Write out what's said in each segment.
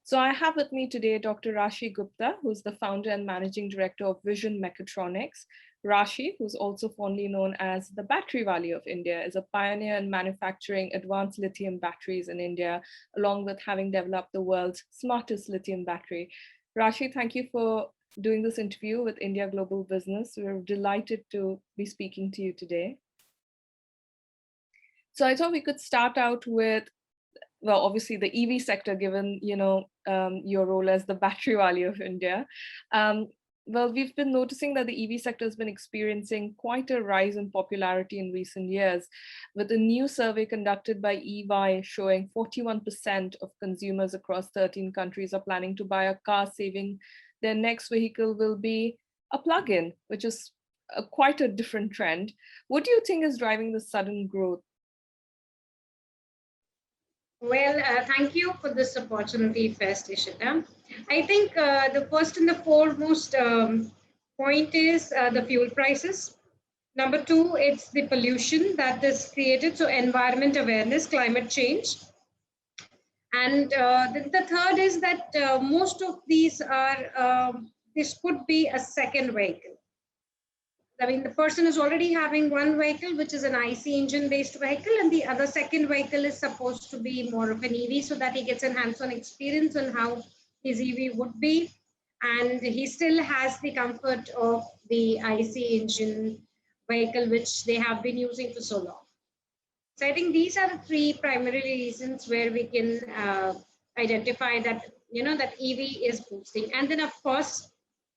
So I have with me today Dr. Rashi Gupta, who's the founder and managing director of Vision Mechatronics. Rashi, who's also fondly known as the batterywali of India, is a pioneer in manufacturing advanced lithium batteries in India, along with having developed the world's smartest lithium battery. Rashi, thank you for doing this interview with India Global Business. We're delighted to be speaking to you today. So I thought we could start out with, well, obviously the EV sector, given your role as the batterywali of India. Well, we've been noticing that the EV sector has been experiencing quite a rise in popularity in recent years, with a new survey conducted by EY showing 41% of consumers across 13 countries are planning to buy a car, saving their next vehicle will be a plug-in, which is quite a different trend. What do you think is driving this sudden growth? Well, thank you for this opportunity first, Ishita. I think the first and the foremost point is the fuel prices. Number two, it's the pollution that is created, so environment awareness, climate change. And the third is that most of these are, this could be a second vehicle. I mean, the person is already having one vehicle, which is an IC engine based vehicle, and the other second vehicle is supposed to be more of an EV so that he gets a hands-on experience on how his EV would be. And he still has the comfort of the IC engine vehicle, which they have been using for so long. So I think these are the three primary reasons where we can identify that, that EV is boosting. And then, of course,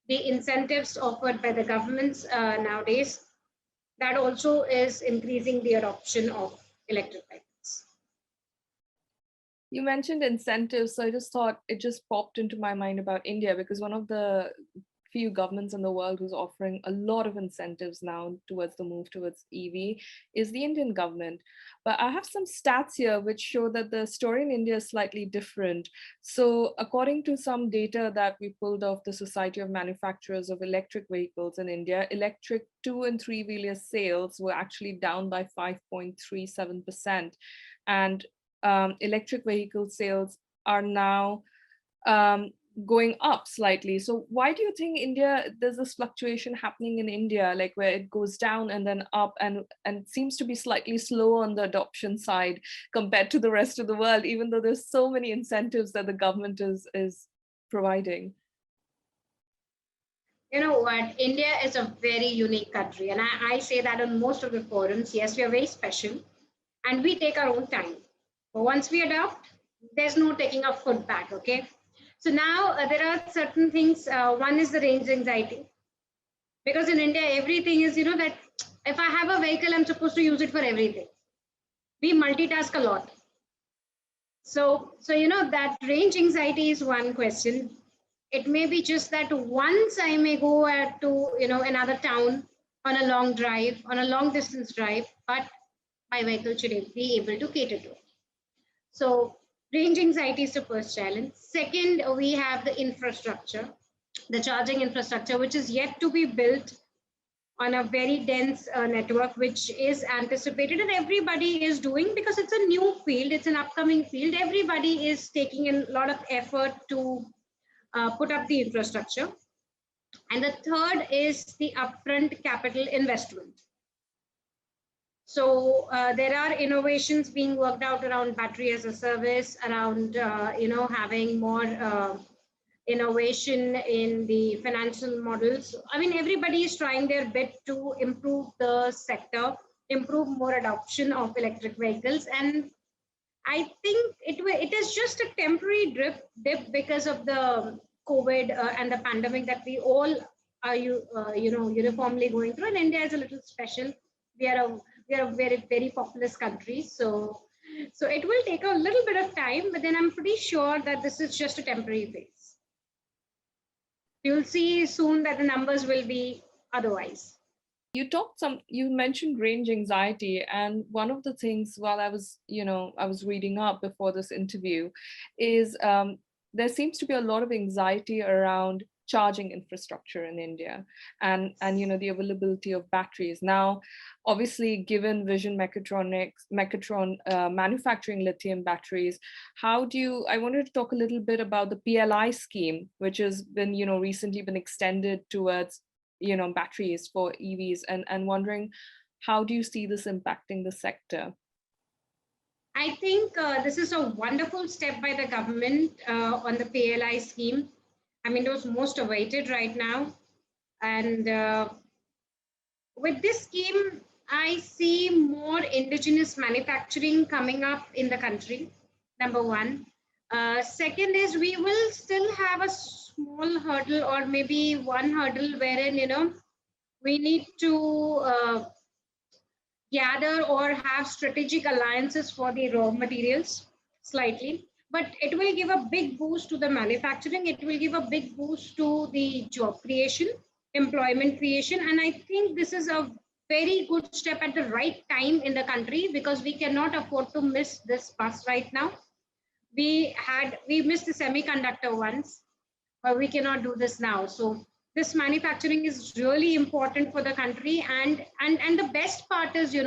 the incentives offered by the governments nowadays, that also is increasing the adoption of electric vehicles. You mentioned incentives, so I just thought it just popped into my mind about India, because one of the few governments in the world who's offering a lot of incentives now towards the move towards EV is the Indian government. But I have some stats here which show that the story in India is slightly different. So according to some data that we pulled off the Society of Manufacturers of Electric Vehicles in India, electric 2- and 3-wheeler sales were actually down by 5.37%. And electric vehicle sales are now going up slightly. So why do you think there's this fluctuation happening in India, like where it goes down and then up, and seems to be slightly slow on the adoption side compared to the rest of the world, even though there's so many incentives that the government is providing? You know what, India is a very unique country, and I say that on most of the forums. Yes, we are very special and we take our own time. But once we adopt, there's no taking our foot back, okay? So now there are certain things. One is the range anxiety. Because in India, everything is, that if I have a vehicle, I'm supposed to use it for everything. We multitask a lot. So that range anxiety is one question. It may be just that once I may go to, another town on a long drive, on a long distance drive, but my vehicle should be able to cater to it. So range anxiety is the first challenge. Second, we have the infrastructure, the charging infrastructure, which is yet to be built on a very dense network, which is anticipated and everybody is doing, because it's a new field, it's an upcoming field. Everybody is taking a lot of effort to put up the infrastructure. And the third is the upfront capital investment. So there are innovations being worked out around battery as a service, around having more innovation in the financial models. I mean, everybody is trying their bit to improve the sector, improve more adoption of electric vehicles, and I think it is just a temporary dip because of the COVID and the pandemic that we all are uniformly going through. And India is a little special. We are a very, very populous country. So it will take a little bit of time, but then I'm pretty sure that this is just a temporary phase. You'll see soon that the numbers will be otherwise. You mentioned range anxiety, and one of the things while I was reading up before this interview is there seems to be a lot of anxiety around charging infrastructure in India and the availability of batteries. Now, obviously, given Vision Mechatron manufacturing lithium batteries, I wanted to talk a little bit about the PLI scheme, which has been, recently been extended towards, batteries for EVs, and wondering, how do you see this impacting the sector? I think this is a wonderful step by the government on the PLI scheme. I mean, it was most awaited right now. And with this scheme, I see more indigenous manufacturing coming up in the country, number one. Second is we will still have a small hurdle or maybe one hurdle wherein, we need to gather or have strategic alliances for the raw materials slightly, but it will give a big boost to the manufacturing. It will give a big boost to the job creation, employment creation. And I think this is a very good step at the right time in the country, because we cannot afford to miss this bus right now. We missed the semiconductor once, but we cannot do this now. So this manufacturing is really important for the country. And the best part is,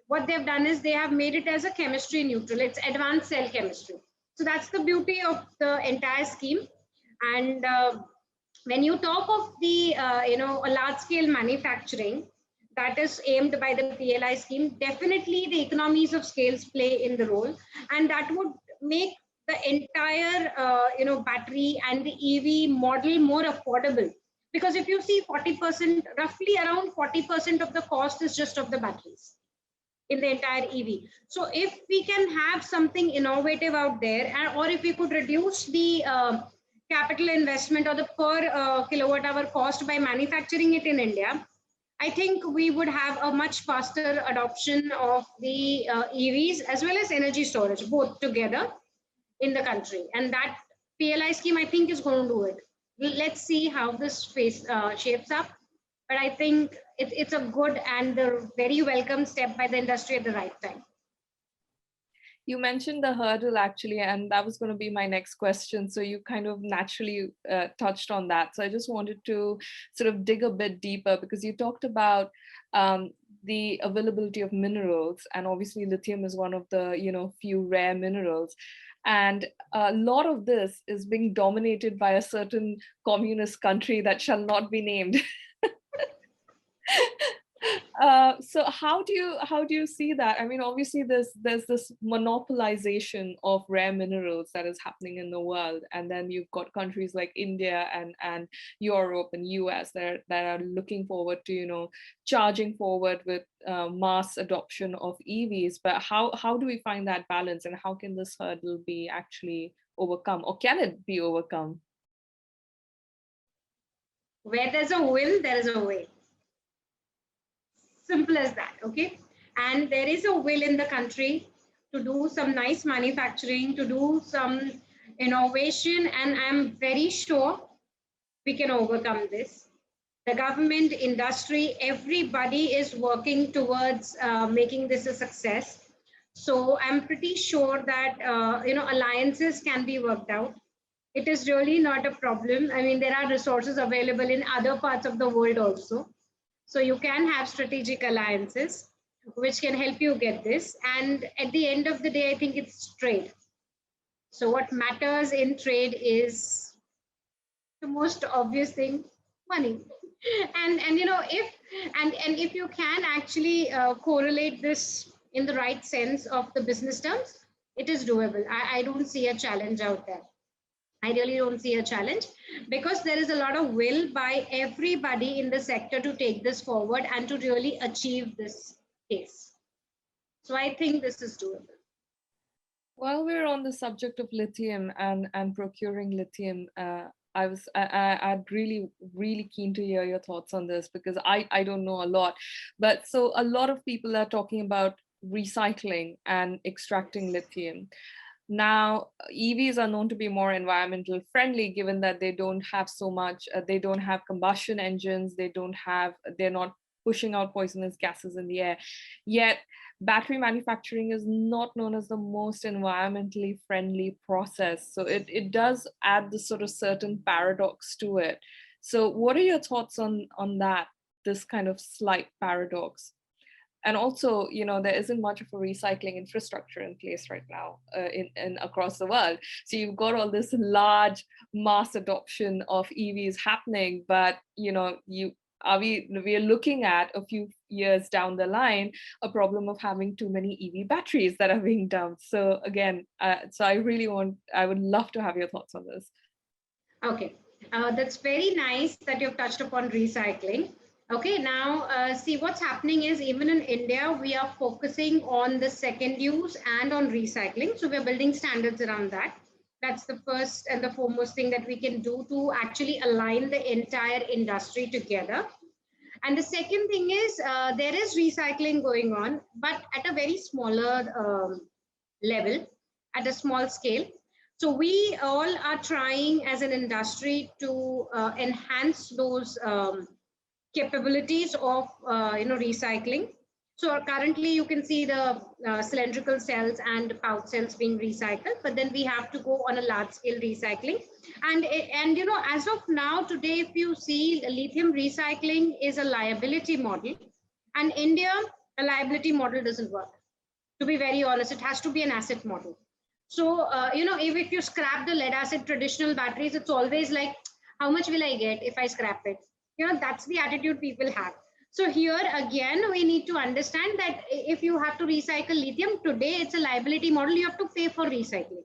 what they've done is they have made it as a chemistry neutral. It's advanced cell chemistry. So that's the beauty of the entire scheme. And when you talk of the a large scale manufacturing that is aimed by the PLI scheme, definitely the economies of scales play in the role, and that would make the entire battery and the EV model more affordable. Because if you see 40%, roughly around 40% of the cost is just of the batteries in the entire EV. So if we can have something innovative out there, or if we could reduce the capital investment or the per kilowatt hour cost by manufacturing it in India, I think we would have a much faster adoption of the EVs as well as energy storage, both together in the country. And that PLI scheme, I think, is going to do it. Let's see how this shapes up. But I think it's a good and a very welcome step by the industry at the right time. You mentioned the hurdle, actually, and that was going to be my next question. So you kind of naturally touched on that. So I just wanted to sort of dig a bit deeper, because you talked about the availability of minerals, and obviously lithium is one of the few rare minerals. And a lot of this is being dominated by a certain communist country that shall not be named. So how do you see that? I mean, obviously there's this monopolization of rare minerals that is happening in the world, and then you've got countries like India and Europe and US that are looking forward to charging forward with mass adoption of EVs. But how do we find that balance, and how can this hurdle be actually overcome, or can it be overcome? Where there's a will, there is a way. Simple as that, okay? And there is a will in the country to do some nice manufacturing, to do some innovation, and I'm very sure we can overcome this. The government, industry, everybody is working towards making this a success. So I'm pretty sure that alliances can be worked out. It is really not a problem. I mean, there are resources available in other parts of the world also. So you can have strategic alliances which can help you get this. And at the end of the day, I think it's trade. So what matters in trade is the most obvious thing, money. And if you can actually correlate this in the right sense of the business terms, it is doable. I don't see a challenge out there. I really don't see a challenge, because there is a lot of will by everybody in the sector to take this forward and to really achieve this case. So I think this is doable. While we're on the subject of lithium and procuring lithium, I'd really keen to hear your thoughts on this, because I don't know a lot. But so a lot of people are talking about recycling and extracting lithium. Now, EVs are known to be more environmental friendly, given that they don't have so much, they don't have combustion engines, they're not pushing out poisonous gases in the air. Yet, battery manufacturing is not known as the most environmentally friendly process. So it does add this sort of certain paradox to it. So what are your thoughts on that, this kind of slight paradox? And also, there isn't much of a recycling infrastructure in place right now in across the world. So you've got all this large mass adoption of EVs happening, but we are looking at a few years down the line a problem of having too many EV batteries that are being dumped. So again, I would love to have your thoughts on this. Okay, that's very nice that you've touched upon recycling. Okay, now see what's happening is even in India, we are focusing on the second use and on recycling. So we're building standards around that. That's the first and the foremost thing that we can do to actually align the entire industry together. And the second thing is there is recycling going on, but at a very smaller level, at a small scale. So we all are trying as an industry to enhance those capabilities of recycling. So currently you can see the cylindrical cells and pouch cells being recycled, but then we have to go on a large scale recycling. And as of now today, if you see, lithium recycling is a liability model, and India, a liability model doesn't work. To be very honest, it has to be an asset model. So if you scrap the lead acid traditional batteries, it's always like, how much will I get if I scrap it? That's the attitude people have. So here again, we need to understand that if you have to recycle lithium today, it's a liability model. You have to pay for recycling.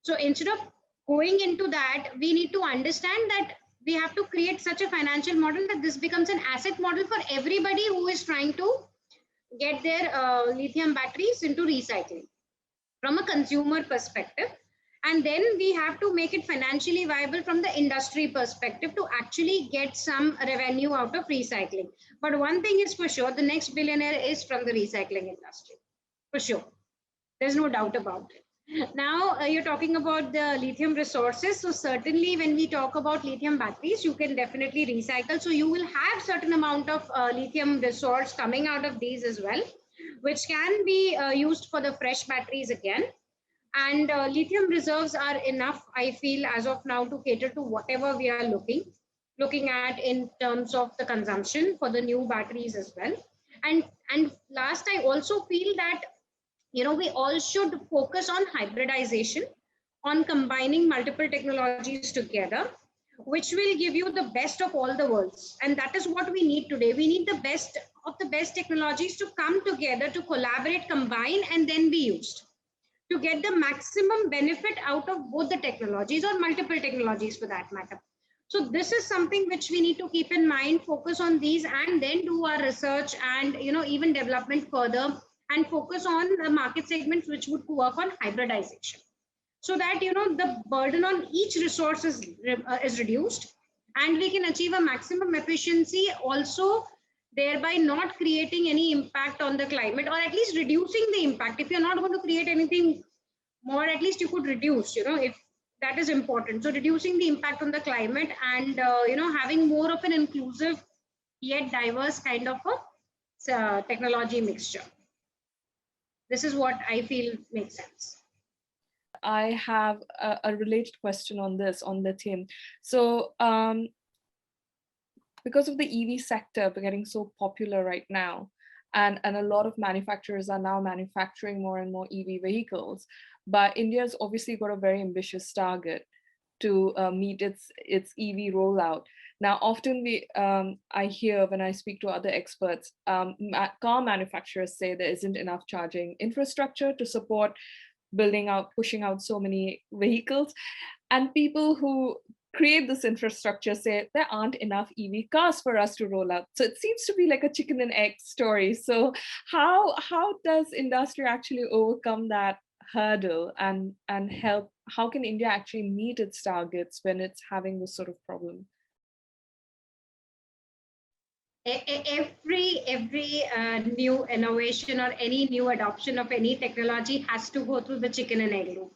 So instead of going into that, we need to understand that we have to create such a financial model that this becomes an asset model for everybody who is trying to get their lithium batteries into recycling from a consumer perspective. And then we have to make it financially viable from the industry perspective to actually get some revenue out of recycling. But one thing is for sure, the next billionaire is from the recycling industry, for sure. There's no doubt about it. Now you're talking about the lithium resources. So certainly when we talk about lithium batteries, you can definitely recycle. So you will have certain amount of lithium resource coming out of these as well, which can be used for the fresh batteries again. And lithium reserves are enough, I feel, as of now to cater to whatever we are looking at in terms of the consumption for the new batteries as well. And last, I also feel that we all should focus on hybridization, on combining multiple technologies together, which will give you the best of all the worlds. And that is what we need today. We need the best of the best technologies to come together, to collaborate, combine, and then be used to get the maximum benefit out of both the technologies or multiple technologies for that matter. So this is something which we need to keep in mind, focus on these, and then do our research and even development further, and focus on the market segments which would work on hybridization, so that the burden on each resource is reduced, and we can achieve a maximum efficiency, also thereby not creating any impact on the climate, or at least reducing the impact. If you're not going to create anything more, at least you could reduce, if that is important. So reducing the impact on the climate, and having more of an inclusive yet diverse kind of a technology mixture. This is what I feel makes sense. I have a related question on this, on lithium. So because of the EV sector getting so popular right now, and a lot of manufacturers are now manufacturing more and more EV vehicles, but India's obviously got a very ambitious target to meet its EV rollout. Now, often I hear when I speak to other experts, car manufacturers say there isn't enough charging infrastructure to support pushing out so many vehicles. And people who create this infrastructure say there aren't enough EV cars for us to roll out. So it seems to be like a chicken and egg story. So how does industry actually overcome that hurdle and help? How can India actually meet its targets when it's having this sort of problem? Every new innovation or any new adoption of any technology has to go through the chicken and egg loop.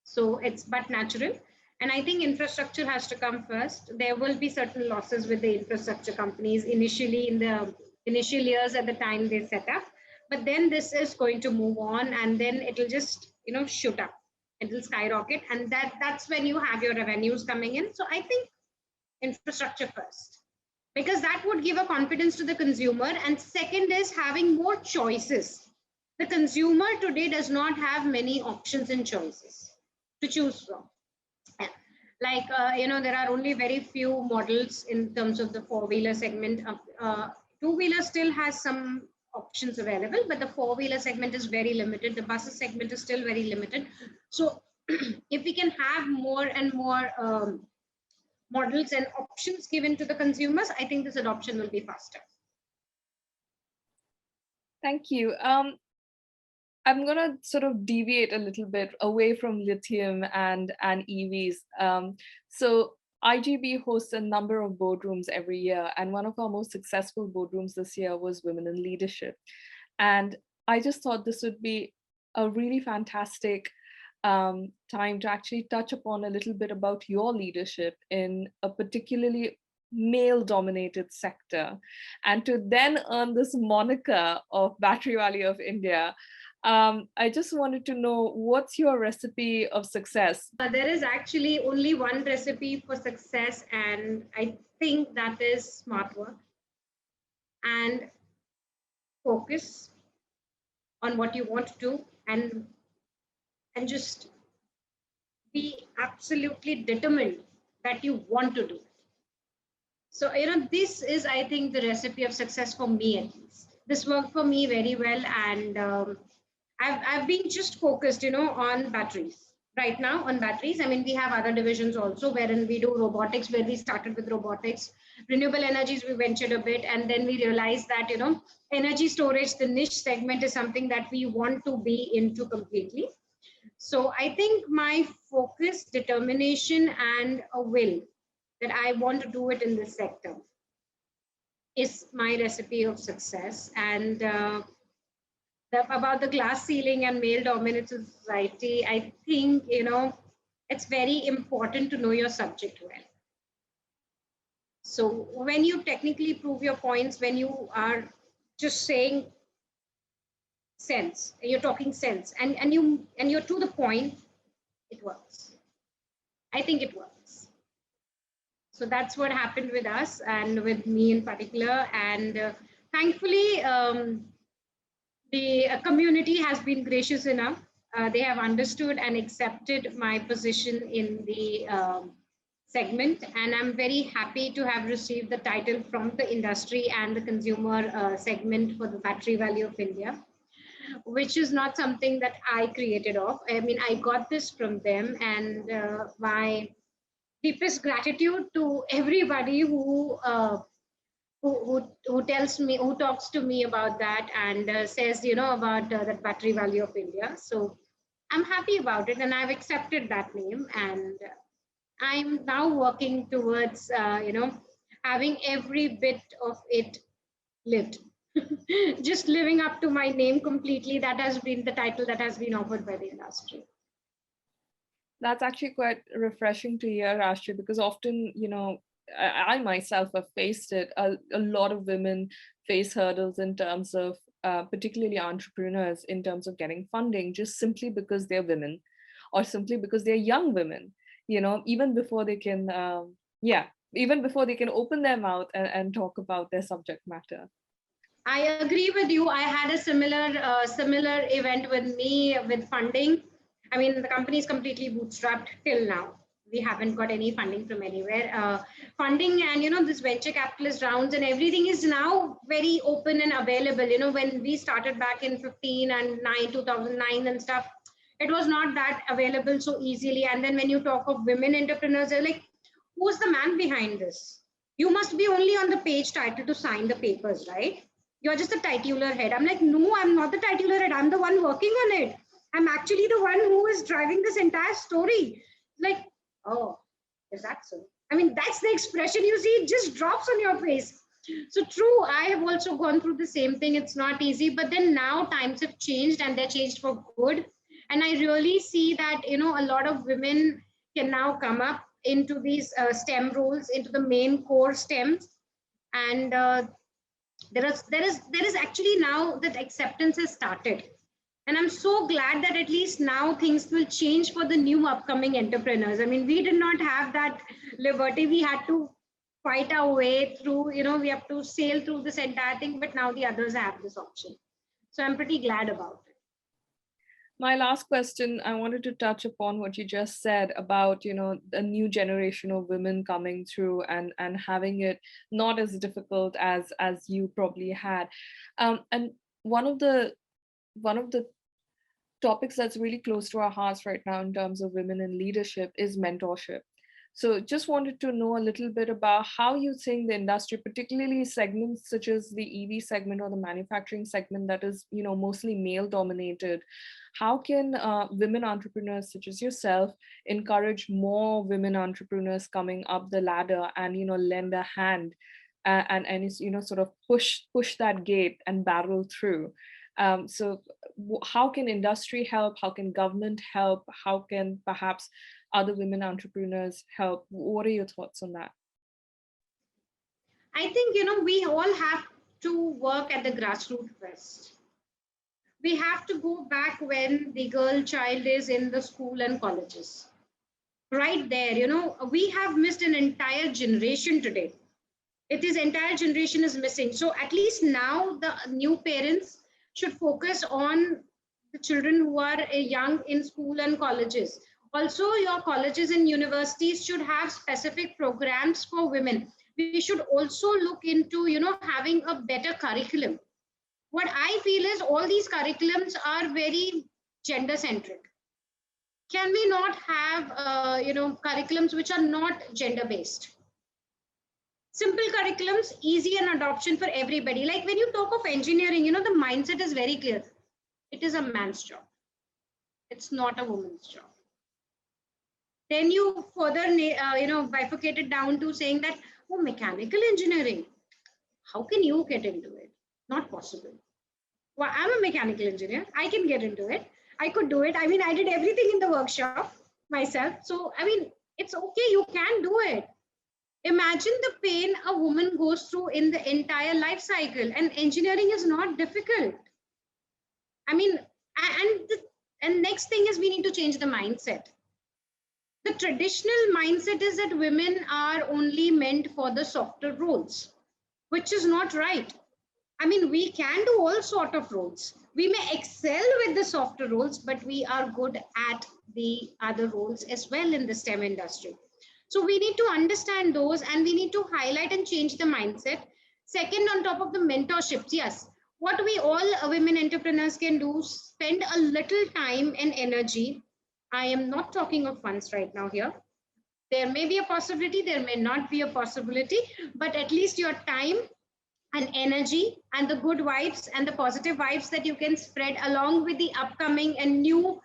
So it's but natural. And I think infrastructure has to come first. There will be certain losses with the infrastructure companies initially in the initial years at the time they set up. But then this is going to move on, and then it'll just shoot up. It'll skyrocket, and that's when you have your revenues coming in. So I think infrastructure first, because that would give a confidence to the consumer. And second is having more choices. The consumer today does not have many options and choices to choose from. Like, there are only very few models in terms of the four-wheeler segment. Two-wheeler still has some options available, but the four-wheeler segment is very limited. The buses segment is still very limited. So if we can have more and more models and options given to the consumers, I think this adoption will be faster. Thank you. I'm going to sort of deviate a little bit away from lithium and EVs. So IGB hosts a number of boardrooms every year, and one of our most successful boardrooms this year was Women in Leadership. And I just thought this would be a really fantastic time to actually touch upon a little bit about your leadership in a particularly male-dominated sector, and to then earn this moniker of batterywali of India. I just wanted to know, what's your recipe of success? There is actually only one recipe for success, and I think that is smart work and focus on what you want to do, and just be absolutely determined that you want to do it. So, this is, I think, the recipe of success for me, at least. This worked for me very well, and I've been just focused, on batteries. Right now on batteries, I mean, we have other divisions also wherein we do robotics, where we started with robotics. Renewable energies, we ventured a bit, and then we realized that, energy storage, the niche segment, is something that we want to be into completely. So I think my focus, determination, and a will that I want to do it in this sector is my recipe of success. And about the glass ceiling and male dominated society, I think, it's very important to know your subject well. So when you technically prove your points, when you are just saying sense, you're talking sense, and you're to the point, it works. I think it works. So that's what happened with us and with me in particular. And thankfully, the community has been gracious enough. They have understood and accepted my position in the segment. And I'm very happy to have received the title from the industry and the consumer segment for the batterywali of India, which is not something that I created off. I mean, I got this from them, and my deepest gratitude to everybody who tells me, who talks to me about that, and says, about that batterywali of India. So I'm happy about it, and I've accepted that name, and I'm now working towards, having every bit of it lived. Just living up to my name completely. That has been the title that has been offered by the industry. That's actually quite refreshing to hear, Rashi, because often, I myself have faced it. A lot of women face hurdles in terms of, particularly entrepreneurs, in terms of getting funding, just simply because they're women, or simply because they're young women, even before they can, even before they can open their mouth and talk about their subject matter. I agree with you. I had a similar event with me with funding. I mean, the company is completely bootstrapped till now. We haven't got any funding from anywhere. Funding and this venture capitalist rounds and everything is now very open and available. When we started back in 2009 and stuff, it was not that available so easily. And then when you talk of women entrepreneurs, they're like, who's the man behind this? You must be only on the page title to sign the papers, right? You're just a titular head. I'm like, no, I'm not the titular head. I'm the one working on it. I'm actually the one who is driving this entire story. Like, oh, is that so? I mean, that's the expression you see. It just drops on your face. So true, I have also gone through the same thing. It's not easy, but then now times have changed and they're changed for good. And I really see that, a lot of women can now come up into these STEM roles, into the main core STEMs. And there is actually now that acceptance has started. And I'm so glad that at least now things will change for the new upcoming entrepreneurs. I mean, we did not have that liberty. We had to fight our way through, we have to sail through this entire thing, but now the others have this option. So I'm pretty glad about it. My last question, I wanted to touch upon what you just said about, the new generation of women coming through and having it not as difficult as you probably had. And one of the topics that's really close to our hearts right now in terms of women in leadership is mentorship. So just wanted to know a little bit about how you think the industry, particularly segments such as the EV segment or the manufacturing segment that is, mostly male dominated, how can women entrepreneurs such as yourself encourage more women entrepreneurs coming up the ladder and, lend a hand and sort of push that gate and barrel through? So how can industry help? How can government help? How can perhaps other women entrepreneurs help? What are your thoughts on that? I think, we all have to work at the grassroots first. We have to go back when the girl child is in the school and colleges. Right there, we have missed an entire generation today. Entire generation is missing. So at least now the new parents should focus on the children who are young in school and colleges. Also, your colleges and universities should have specific programs for women. We should also look into, having a better curriculum. What I feel is all these curriculums are very gender centric. Can we not have, curriculums which are not gender based? Simple curriculums, easy and adoption for everybody. Like when you talk of engineering, the mindset is very clear. It is a man's job. It's not a woman's job. Then you further, bifurcate it down to saying that, oh, mechanical engineering, how can you get into it? Not possible. Well, I'm a mechanical engineer. I can get into it. I could do it. I mean, I did everything in the workshop myself. So, I mean, it's okay. You can do it. Imagine the pain a woman goes through in the entire life cycle, and engineering is not difficult. I mean, and next thing is we need to change the mindset. The traditional mindset is that women are only meant for the softer roles, which is not right. I mean, we can do all sort of roles. We may excel with the softer roles, but we are good at the other roles as well in the STEM industry. So we need to understand those and we need to highlight and change the mindset. Second, on top of the mentorships, yes, what we all women entrepreneurs can do, spend a little time and energy. I am not talking of funds right now here. There may be a possibility, there may not be a possibility, but at least your time and energy and the good vibes and the positive vibes that you can spread along with the upcoming and new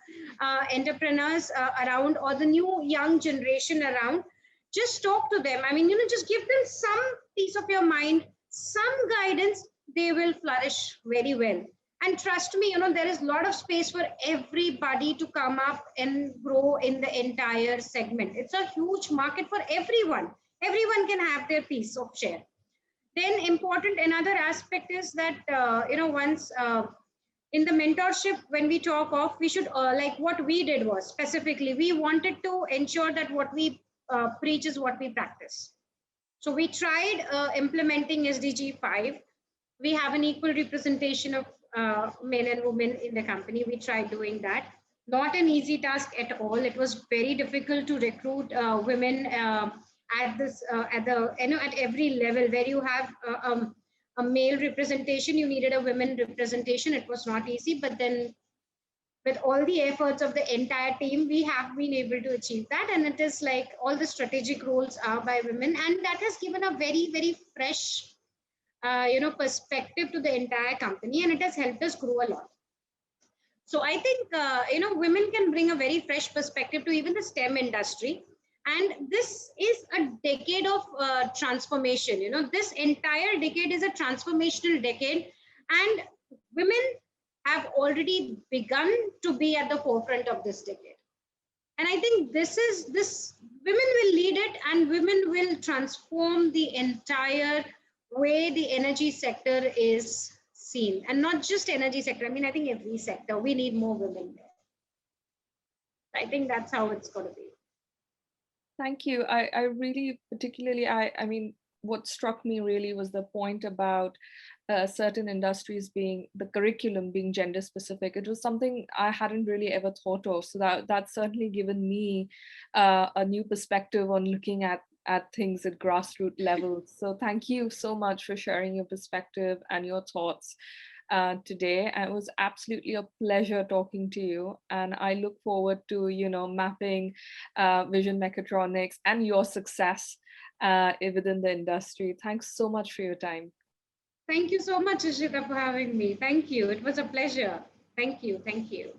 entrepreneurs around, or the new young generation around. Just talk to them. I mean, just give them some piece of your mind, some guidance. They will flourish very well. And trust me, there is a lot of space for everybody to come up and grow in the entire segment. It's a huge market for everyone. Everyone can have their piece of share. Then important another aspect is that once in the mentorship, when we talk of, we should like what we did was specifically we wanted to ensure that what we preach is what we practice. So we tried implementing SDG 5. We have an equal representation of men and women in the company. We tried doing that. Not an easy task at all. It was very difficult to recruit women at this at the at every level. Where you have a male representation, you needed a women representation. It was not easy, but then with all the efforts of the entire team, we have been able to achieve that. And it is like all the strategic roles are by women, and that has given a very, very fresh perspective to the entire company, and it has helped us grow a lot. So I think women can bring a very fresh perspective to even the STEM industry. And this is a decade of transformation. This entire decade is a transformational decade, and women have already begun to be at the forefront of this decade. And I think this women will lead it, and women will transform the entire way the energy sector is seen. And not just energy sector. I mean, I think every sector, we need more women there. I think that's how it's going to be. Thank you. I really particularly, I mean, what struck me really was the point about certain industries being the curriculum being gender specific. It was something I hadn't really ever thought of. So that's certainly given me a new perspective on looking at things at grassroots levels. So thank you so much for sharing your perspective and your thoughts today. And it was absolutely a pleasure talking to you. And I look forward to, mapping Vision Mechatronics and your success within the industry. Thanks so much for your time. Thank you so much, Ishita, for having me. Thank you. It was a pleasure. Thank you. Thank you.